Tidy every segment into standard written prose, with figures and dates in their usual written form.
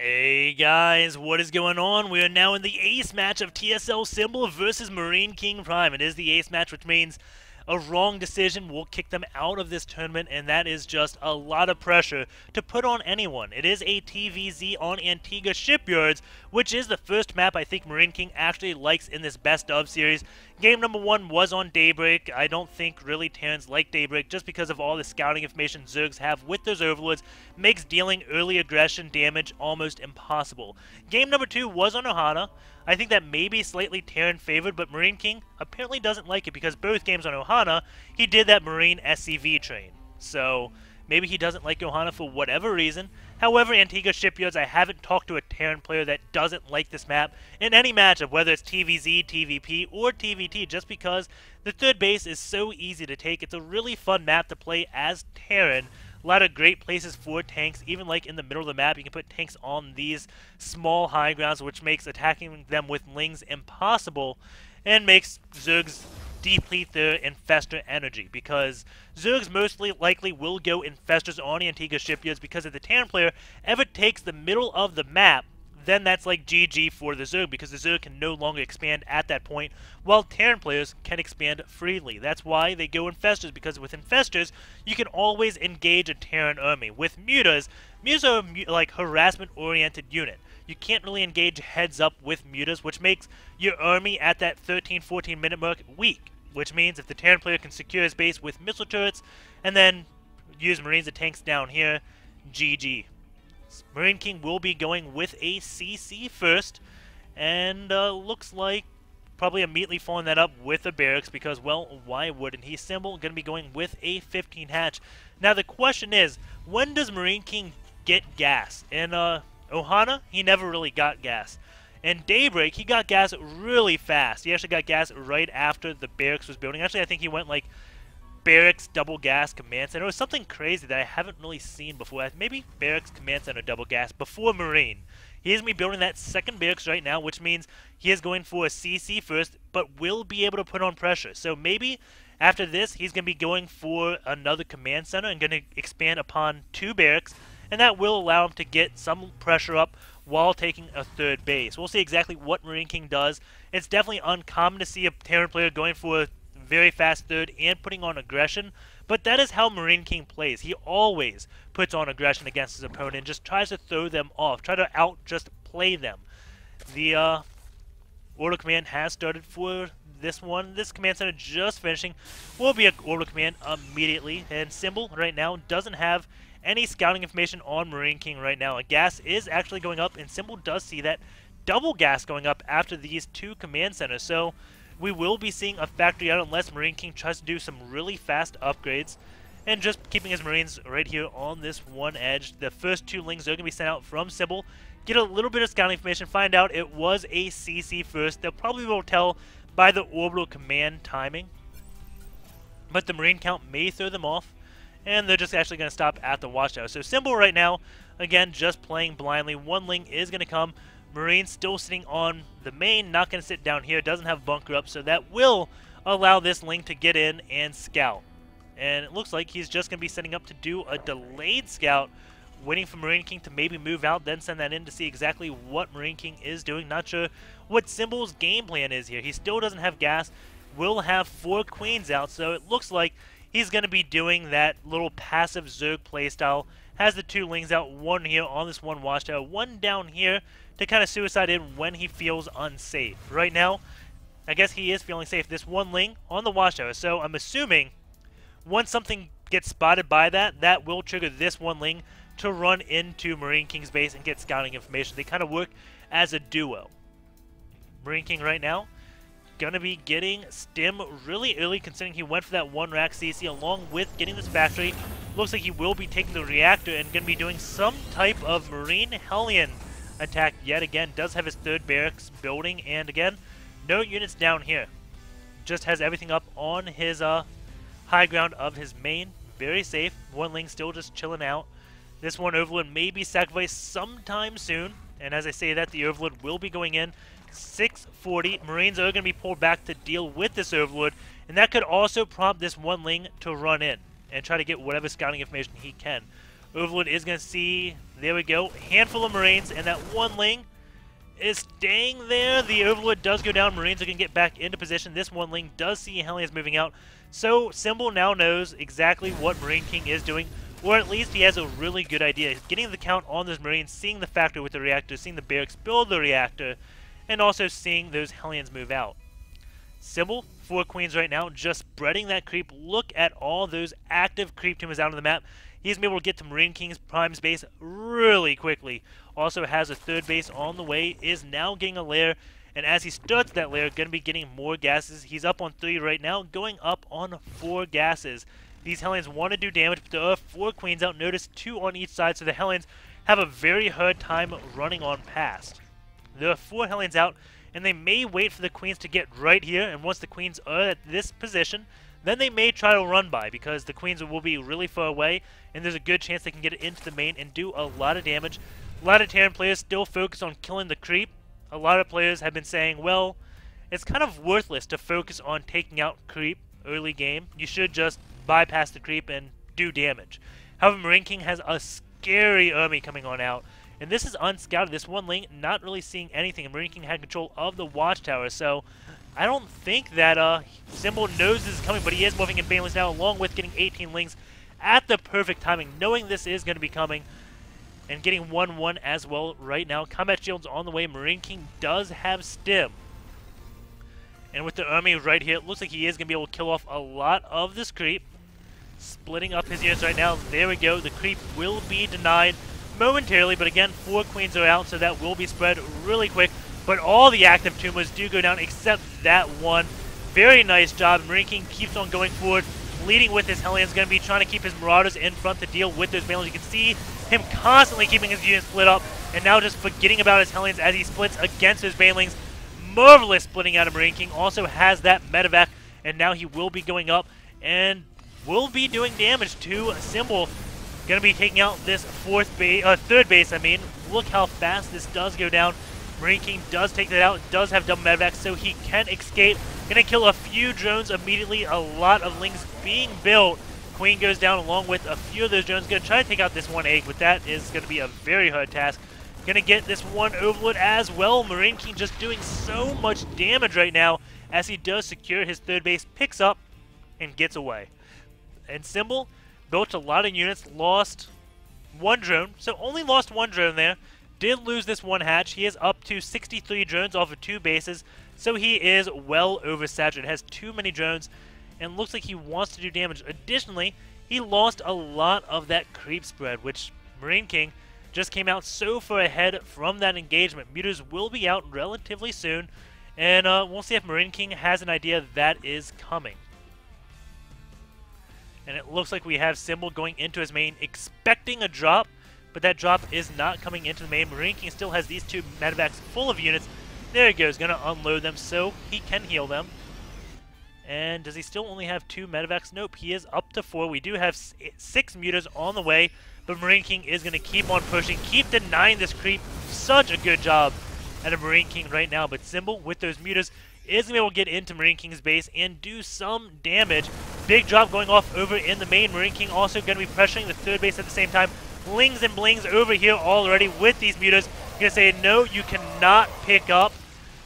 Hey guys, what is going on? We are now in the ace match of TSL.Symbol versus MarineKingPrime. It is the ace match, which means a wrong decision will kick them out of this tournament, and that is just a lot of pressure to put on anyone. It is a TVZ on Antiga Shipyards, which is the first map I think Marine King actually likes in this best of series. Game number 1 was on Daybreak. I don't think really Terrans like Daybreak just because of all the scouting information Zergs have with those overlords makes dealing early aggression damage almost impossible. Game number 2 was on Ohana. I think that may be slightly Terran favored, but Marine King apparently doesn't like it because both games on Ohana, he did that Marine SCV train. So maybe he doesn't like Ohana for whatever reason. However, Antiga Shipyards, I haven't talked to a Terran player that doesn't like this map in any matchup, whether it's TVZ, TVP, or TVT, just because the third base is so easy to take. It's a really fun map to play as Terran. A lot of great places for tanks, even like in the middle of the map. You can put tanks on these small high grounds, which makes attacking them with lings impossible and makes Zergs deplete their Infestor energy, because Zergs mostly likely will go Infestors on Antiga Shipyards, because if the Terran player ever takes the middle of the map, then that's like GG for the Zerg, because the Zerg can no longer expand at that point, while Terran players can expand freely. That's why they go Infestors, because with Infestors, you can always engage a Terran army. With Mutas are like harassment-oriented unit. You can't really engage heads up with Mutas, which makes your army at that 13-14 minute mark weak, which means if the Terran player can secure his base with missile turrets and then use Marines and tanks down here, GG. Marine King will be going with a CC first, and looks like probably immediately following that up with a barracks, because, well, why wouldn't he? Symbol going to be going with a 15 hatch. Now the question is, when does Marine King get gas? In Ohana, he never really got gas. In Daybreak, he got gas really fast. He actually got gas right after the barracks was building. Actually, I think he went like barracks, double gas, command center. It was something crazy that I haven't really seen before. Maybe barracks, command center, double gas before Marine. He is going to be building that second barracks right now, which means he is going for a CC first, but will be able to put on pressure. So maybe after this, he's going to be going for another command center and going to expand upon 2 barracks, and that will allow him to get some pressure up while taking a third base. We'll see exactly what Marine King does. It's definitely uncommon to see a Terran player going for a very fast third and putting on aggression, but that is how Marine King plays. He always puts on aggression against his opponent and just tries to throw them off, try to just play them. The order command has started for this one. This command center just finishing will be an order command immediately, and Symbol right now doesn't have any scouting information on Marine King right now. A gas is actually going up, and Symbol does see that double gas going up after these 2 command centers. So we will be seeing a factory out unless Marine King tries to do some really fast upgrades, and just keeping his Marines right here on this one edge. The first 2 lings are going to be sent out from Symbol. Get a little bit of scouting information, find out it was a CC first. They'll probably will tell by the orbital command timing, but the Marine count may throw them off, and they're just actually going to stop at the watchtower. So Symbol right now, again, just playing blindly. 1 ling is going to come. Marine still sitting on the main, not going to sit down here, doesn't have bunker up, so that will allow this ling to get in and scout. And it looks like he's just going to be setting up to do a delayed scout, waiting for Marine King to maybe move out, then send that in to see exactly what Marine King is doing. Not sure what Symbol's game plan is here. He still doesn't have gas, will have 4 queens out, so it looks like he's going to be doing that little passive Zerg playstyle. Has the 2 lings out, 1 here on this 1 watchtower, 1 down here to kind of suicide in when he feels unsafe. Right now, I guess he is feeling safe. This 1 ling on the watchtower, so I'm assuming once something gets spotted by that, that will trigger this 1 ling to run into Marine King's base and get scouting information. They kind of work as a duo. Marine King right now going to be getting stim really early, considering he went for that 1 rack CC along with getting this factory. Looks like he will be taking the reactor and going to be doing some type of Marine Hellion attack yet again. Does have his 3rd barracks building, and again, no units down here. Just has everything up on his high ground of his main. Very safe. 1 ling still just chilling out. This 1 overlord may be sacrificed sometime soon, and as I say that, the overlord will be going in. 640. Marines are going to be pulled back to deal with this overlord, and that could also prompt this 1 ling to run in and try to get whatever scouting information he can. Overlord is going to see, there we go, handful of Marines, and that one Ling is staying there. The Overlord does go down. Marines are going to get back into position. This one Ling does see Hellions moving out. So Symbol now knows exactly what Marine King is doing, or at least he has a really good idea. Getting the count on those Marines, seeing the factory with the reactor, seeing the barracks build the reactor, and also seeing those Hellions move out. Symbol, 4 queens right now, just spreading that creep. Look at all those active creep tumors out on the map. He's going to be able to get to MarineKingPrime's base really quickly. Also has a 3rd base on the way, is now getting a lair, and as he starts that lair, going to be getting more gases. He's up on 3 right now, going up on 4 gases. These Hellions want to do damage, but there are 4 queens out. Notice 2 on each side, so the Hellions have a very hard time running on past. There are 4 Hellions out, and they may wait for the queens to get right here, and once the queens are at this position, then they may try to run by, because the queens will be really far away, and there's a good chance they can get into the main and do a lot of damage. A lot of Terran players still focus on killing the creep. A lot of players have been saying, well, it's kind of worthless to focus on taking out creep early game. You should just bypass the creep and do damage. However, Marine King has a scary army coming on out, and this is unscouted. This one Ling not really seeing anything, and Marine King had control of the watchtower, so I don't think that Symbol knows this is coming, but he is moving in Banelings now, along with getting 18 Lings at the perfect timing, knowing this is going to be coming, and getting 1-1 as well right now. Combat shields on the way. Marine King does have stim. And with the army right here, it looks like he is going to be able to kill off a lot of this creep. Splitting up his units right now. There we go. The creep will be denied momentarily, but again, 4 queens are out, so that will be spread really quick. But all the active tumors do go down except that one. Very nice job. Marine King keeps on going forward, leading with his Hellions. Going to be trying to keep his Marauders in front to deal with those Banelings. You can see him constantly keeping his units split up, and now just forgetting about his Hellions as he splits against his Banelings. Marvelous splitting out of Marine King. Also has that medevac, and now he will be going up and will be doing damage to Symbol. Going to be taking out this 3rd base, I mean. Look how fast this does go down. Marine King does take that out, does have double medevac, so he can escape. Going to kill a few drones immediately. A lot of Lings being built. Queen goes down along with a few of those drones. Going to try to take out this one egg, but that is going to be a very hard task. Going to get this one Overlord as well. Marine King just doing so much damage right now as he does secure his 3rd base, picks up, and gets away. And Symbol built a lot of units, lost 1 drone, so only lost 1 drone there. Did lose this 1 hatch. He is up to 63 drones off of 2 bases, so he is well oversaturated. Has too many drones, and looks like he wants to do damage. Additionally, he lost a lot of that creep spread, which Marine King just came out so far ahead from that engagement. Muters will be out relatively soon, and we'll see if Marine King has an idea that is coming. And it looks like we have Symbol going into his main, expecting a drop, but that drop is not coming into the main. Marine King still has these 2 medevacs full of units. There he goes, going to unload them so he can heal them. And does he still only have 2 medevacs? Nope, he is up to 4. We do have 6 mutas on the way, but Marine King is going to keep on pushing, keep denying this creep. Such a good job out of Marine King right now, but Symbol with those mutas is going to be able to get into Marine King's base and do some damage. Big drop going off over in the main. Marine King also going to be pressuring the 3rd base at the same time. Lings and blings over here already with these mutas. Going to say, no, you cannot pick up,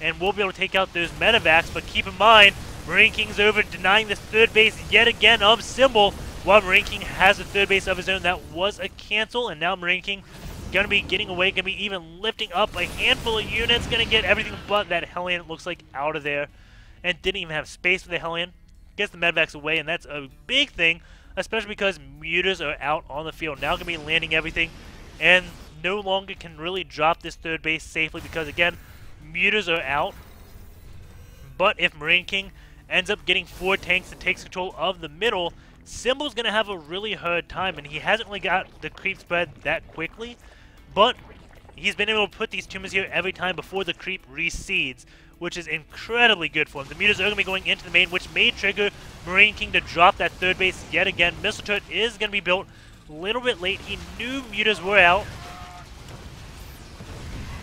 and we'll be able to take out those medevacs, but keep in mind, Marine King's over, denying this 3rd base yet again of Symbol, while Marine King has a 3rd base of his own. That was a cancel, and now Marine King going to be getting away, going to be even lifting up a handful of units, going to get everything but that Hellion, it looks like, out of there, and didn't even have space for the Hellion. Gets the medevacs away, and that's a big thing, especially because mutas are out on the field. Now going to be landing everything, and no longer can really drop this 3rd base safely because, again, mutas are out. But if Marine King ends up getting 4 tanks and takes control of the middle, Symbol's going to have a really hard time, and he hasn't really got the creep spread that quickly, but he's been able to put these tumors here every time before the creep reseeds, which is incredibly good for him. The mutas are going to be going into the main, which may trigger Marine King to drop that 3rd base yet again. Missile turret is going to be built a little bit late. He knew mutas were out,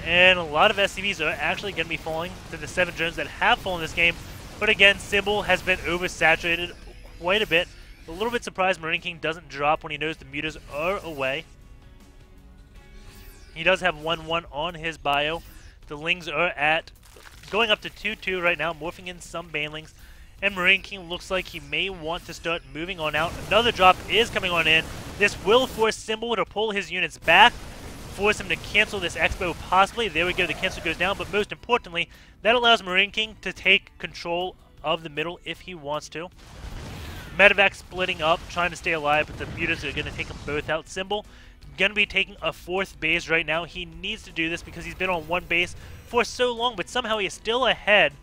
and a lot of SCVs are actually going to be falling to the 7 drones that have fallen this game. But again, Symbol has been oversaturated quite a bit. A little bit surprised Marine King doesn't drop when he knows the mutas are away. He does have 1-1 on his bio. The Lings are at going up to 2-2 right now, morphing in some Banelings. And Marine King looks like he may want to start moving on out. Another drop is coming on in. This will force Symbol to pull his units back, force him to cancel this Expo possibly. There we go, the cancel goes down, but most importantly, that allows Marine King to take control of the middle if he wants to. Medevac splitting up, trying to stay alive, but the mutas are going to take them both out. Symbol going to be taking a 4th base right now. He needs to do this because he's been on 1 base for so long, but somehow he is still ahead.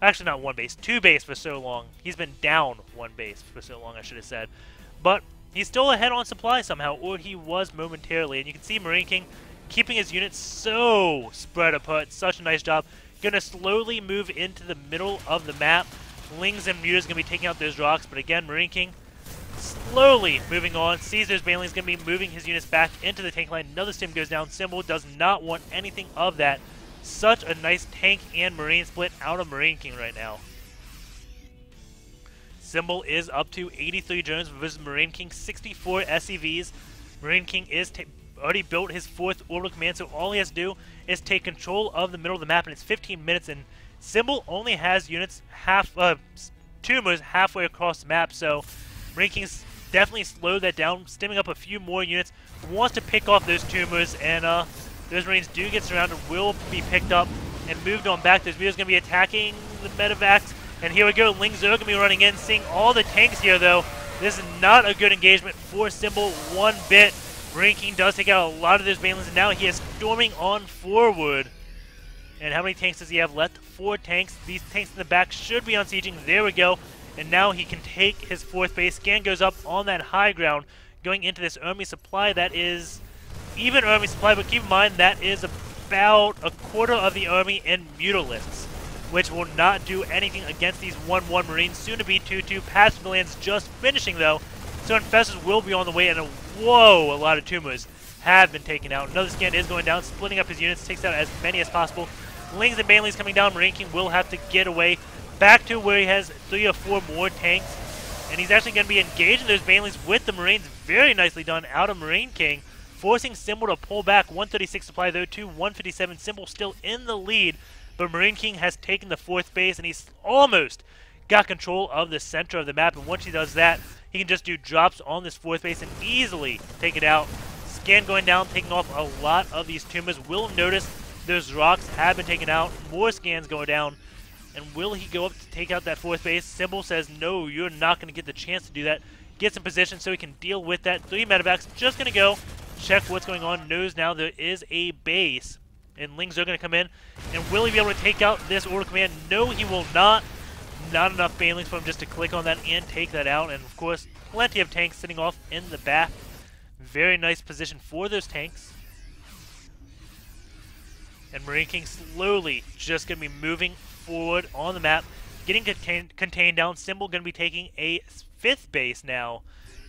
Actually, not 1 base, 2 base for so long. He's been down 1 base for so long, I should have said. But he's still ahead on supply somehow, or he was momentarily. And you can see Marine King keeping his units so spread apart. Such a nice job. Going to slowly move into the middle of the map. Lings and mutas going to be taking out those rocks, but again, Marine King slowly moving on. Sees those Banelings going to be moving his units back into the tank line. Another stim goes down. Symbol does not want anything of that. Such a nice tank and Marine split out of Marine King right now. Symbol is up to 83 drones versus Marine King, 64 SCVs. Marine King is already built his 4th orbital command, so all he has to do is take control of the middle of the map, and it's 15 minutes, and Symbol only has units tumors halfway across the map, so Marine King's definitely slowed that down, stimming up a few more units, wants to pick off those tumors, and those Marines do get surrounded, will be picked up and moved on back. Those mutas going to be attacking the medevacs, and here we go, Lings are going to be running in, seeing all the tanks here though. This is not a good engagement for Symbol one bit. Marine King does take out a lot of those Banelings, and now he is storming on forward. And how many tanks does he have left? 4 tanks. These tanks in the back should be unsieging. There we go. And now he can take his 4th base. Scan goes up on that high ground, going into this army supply. That is even army supply, but keep in mind that is about a quarter of the army in mutalisks, which will not do anything against these 1-1 Marines. Soon to be 2-2. Passive lands just finishing though. So Infestors will be on the way, and whoa, a lot of tumors have been taken out. Another scan is going down, splitting up his units, takes out as many as possible. Lings and Banelings coming down. Marine King will have to get away back to where he has 3 or 4 more tanks. And he's actually going to be engaging those Banelings with the Marines. Very nicely done out of Marine King, forcing Symbol to pull back. 136 supply though to 157. Symbol still in the lead, but Marine King has taken the 4th base, and he's almost got control of the center of the map. And once he does that, he can just do drops on this 4th base and easily take it out. Scan going down, taking off a lot of these tumors. Will notice those rocks have been taken out. More scans going down. And will he go up to take out that 4th base? Symbol says, no, you're not going to get the chance to do that. Gets in position so he can deal with that. 3 medevacs just going to go check what's going on. Knows now there is a base. And Lings are going to come in. And will he be able to take out this order command? No, he will not. Not enough Banelings for him just to click on that and take that out. And of course, plenty of tanks sitting off in the back. Very nice position for those tanks. And Marine King slowly just going to be moving forward on the map, getting contained down. Symbol going to be taking a 5th base now.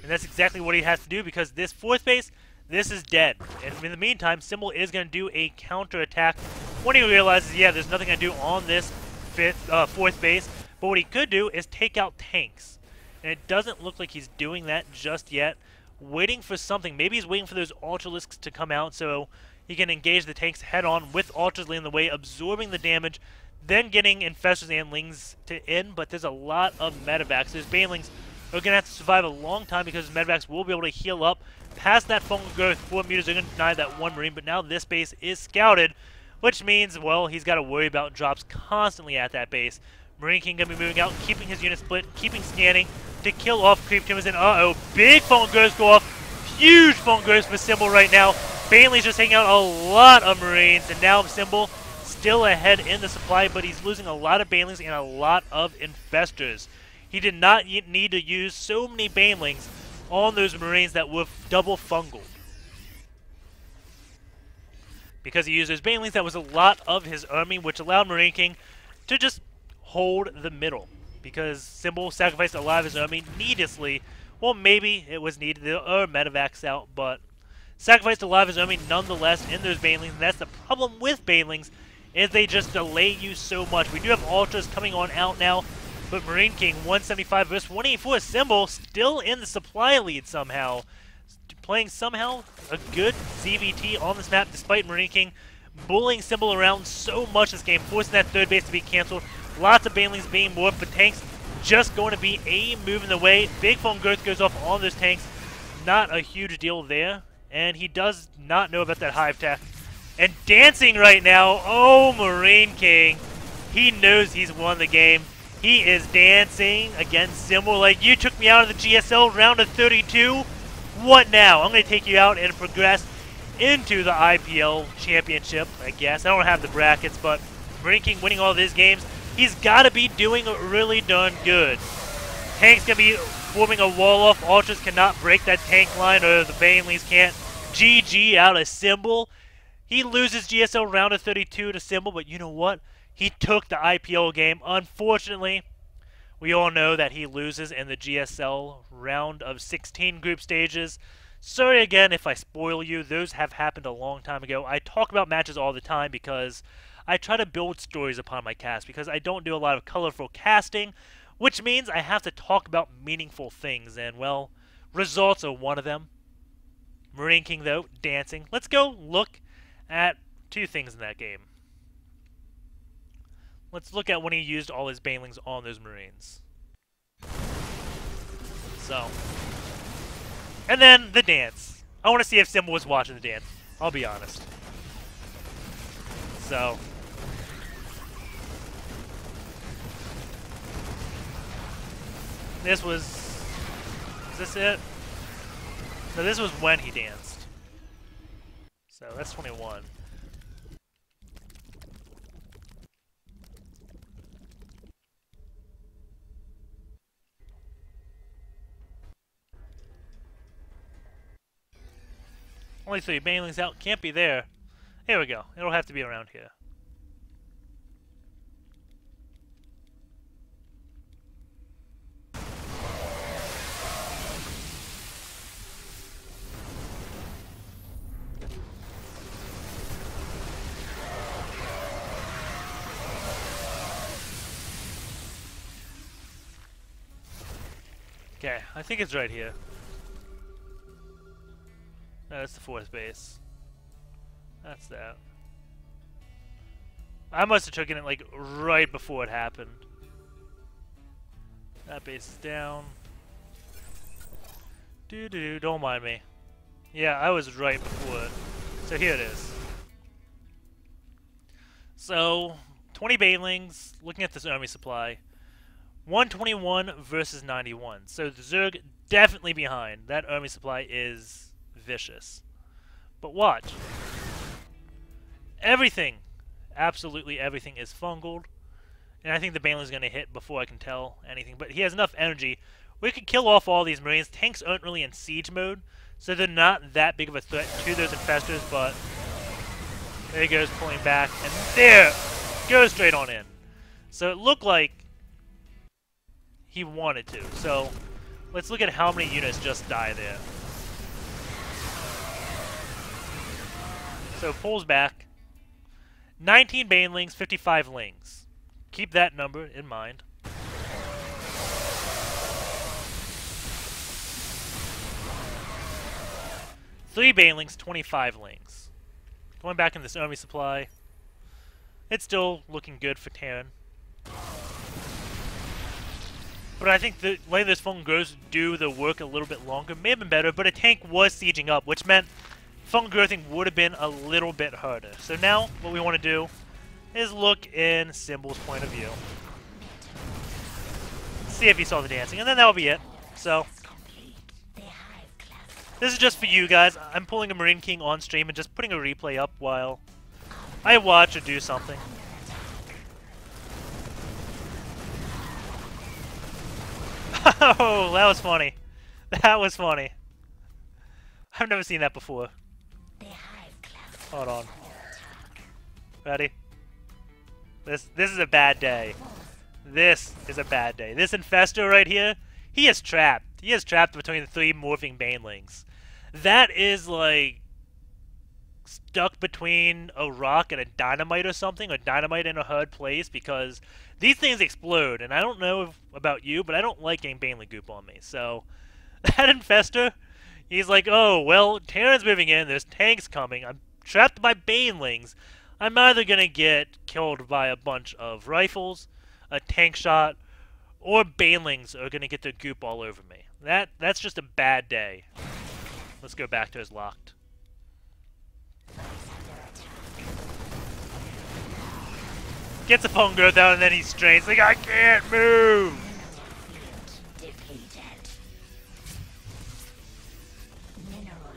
And that's exactly what he has to do, because this 4th base, this is dead. And in the meantime, Symbol is going to do a counter-attack when he realizes, yeah, there's nothing I can do on this 4th base. But what he could do is take out tanks. And it doesn't look like he's doing that just yet. Waiting for something. Maybe he's waiting for those Ultralisks to come out so he can engage the tanks head-on with Ultras leading the way, absorbing the damage, then getting Infestors and Lings to end. But there's a lot of medevacs. Those Banelings are going to have to survive a long time because medevacs will be able to heal up past that fungal growth. 4 mutas are going to deny that 1 Marine, but now this base is scouted, which means, well, he's got to worry about drops constantly at that base. Marine King going to be moving out, keeping his unit split, keeping scanning to kill off creep tumors, and uh-oh, big fungal growths go off. Huge fungal growths for Symbol right now. Baneling's just taking out a lot of Marines, and now Symbol still ahead in the supply, but he's losing a lot of Banelings and a lot of Infestors. He did not need to use so many Banelings on those Marines that were double fungal. Because he used those Banelings, that was a lot of his army, which allowed Marine King to just hold the middle. Because Symbol sacrificed a lot of his army needlessly. Well, maybe it was needed. There are medevacs out, but sacrificed a lot of his army nonetheless in those Banelings. And that's the problem with Banelings, is they just delay you so much. We do have Ultras coming on out now. But Marine King 175 versus 184 Symbol still in the supply lead somehow. Playing somehow a good CVT on this map despite Marine King bullying Symbol around so much this game, forcing that third base to be cancelled. Lots of banelings being warped, but tanks just going to be a move in the way. Big Foam Girth goes off on those tanks. Not a huge deal there. And he does not know about that hive tech. And dancing right now, oh, Marine King. He knows he's won the game. He is dancing against Symbol like, you took me out of the GSL round of 32. What now? I'm going to take you out and progress into the IPL championship, I guess. I don't have the brackets, but Marine King winning all of his games, he's got to be doing really darn good. Tank's going to be forming a wall off. Ultras cannot break that tank line, or the Banelings can't. GG out of Symbol. He loses GSL round of 32 to Symbol, but you know what? He took the IPL game. Unfortunately, we all know that he loses in the GSL round of 16 group stages. Sorry again if I spoil you. Those have happened a long time ago. I talk about matches all the time because I try to build stories upon my cast, because I don't do a lot of colorful casting, which means I have to talk about meaningful things, and, well, results are one of them. Marine King, though, dancing. Let's go look at two things in that game. Let's look at when he used all his banelings on those Marines. So. And then the dance. I want to see if Symbol was watching the dance. I'll be honest. So. This was... Is this it? No, this was when he danced. So that's 21. Only 3 banelings out. Can't be there. Here we go. It'll have to be around here. Okay, I think it's right here. No, that's the 4th base. That's that. I must have taken it like right before it happened. That base is down. Doo-doo, don't mind me. Yeah, I was right before it. So here it is. So, 20 banelings, looking at this army supply. 121 versus 91. So the Zerg definitely behind. That army supply is vicious. But watch. Everything, absolutely everything is fungled. And I think the Baneling's going to hit before I can tell anything. But he has enough energy. We could kill off all these Marines. Tanks aren't really in siege mode, so they're not that big of a threat to those infestors. But there he goes, pulling back. And there! Goes straight on in. So it looked like he wanted to. So let's look at how many units just die there. So pulls back. 19 Banelings, 55 Lings. Keep that number in mind. Three Banelings, 25 Lings. Going back in this army supply. It's still looking good for Terran. But I think the letting this Fung Girths do the work a little bit longer may have been better, but a tank was sieging up, which meant Fung Girthing would have been a little bit harder. So now, what we want to do is look in Symbol's point of view. See if he saw the dancing, and then that'll be it. So, this is just for you guys. I'm pulling a Marine King on stream and just putting a replay up while I watch or do something. Oh, that was funny. That was funny. I've never seen that before. Hold on. Ready? This is a bad day. This is a bad day. This infestor right here, he is trapped. He is trapped between the 3 morphing banelings. That is like stuck between a rock and a dynamite or something, or dynamite in a hard place, because these things explode, and I don't know about you, but I don't like getting Baneley goop on me. So that infester, he's like, oh, well, Terran's moving in, there's tanks coming, I'm trapped by Banelings. I'm either going to get killed by a bunch of rifles, a tank shot, or Banelings are going to get their goop all over me. That's just a bad day. Let's go back to his locked. Gets a phone growth out and then he strains like, I can't move!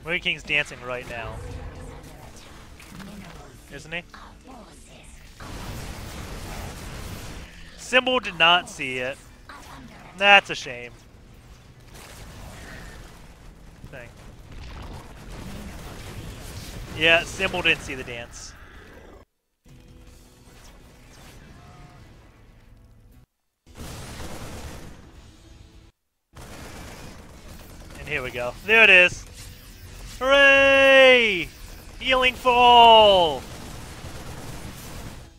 Marine King's dancing right now. Isn't he? Symbol did not see it. That's a shame. Thing. Yeah, Symbol didn't see the dance. And here we go. There it is. Hooray! Healing fall!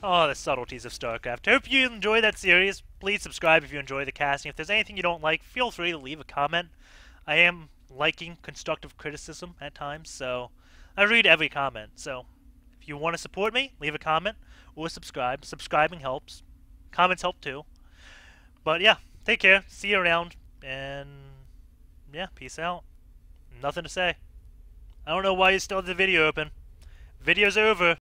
Oh, the subtleties of StarCraft. Hope you enjoy that series. Please subscribe if you enjoy the casting. If there's anything you don't like, feel free to leave a comment. I am liking constructive criticism at times, so I read every comment. So if you want to support me, leave a comment or subscribe. Subscribing helps. Comments help too. But yeah, take care. See you around. And yeah, peace out. Nothing to say. I don't know why you still have the video open. Video's over.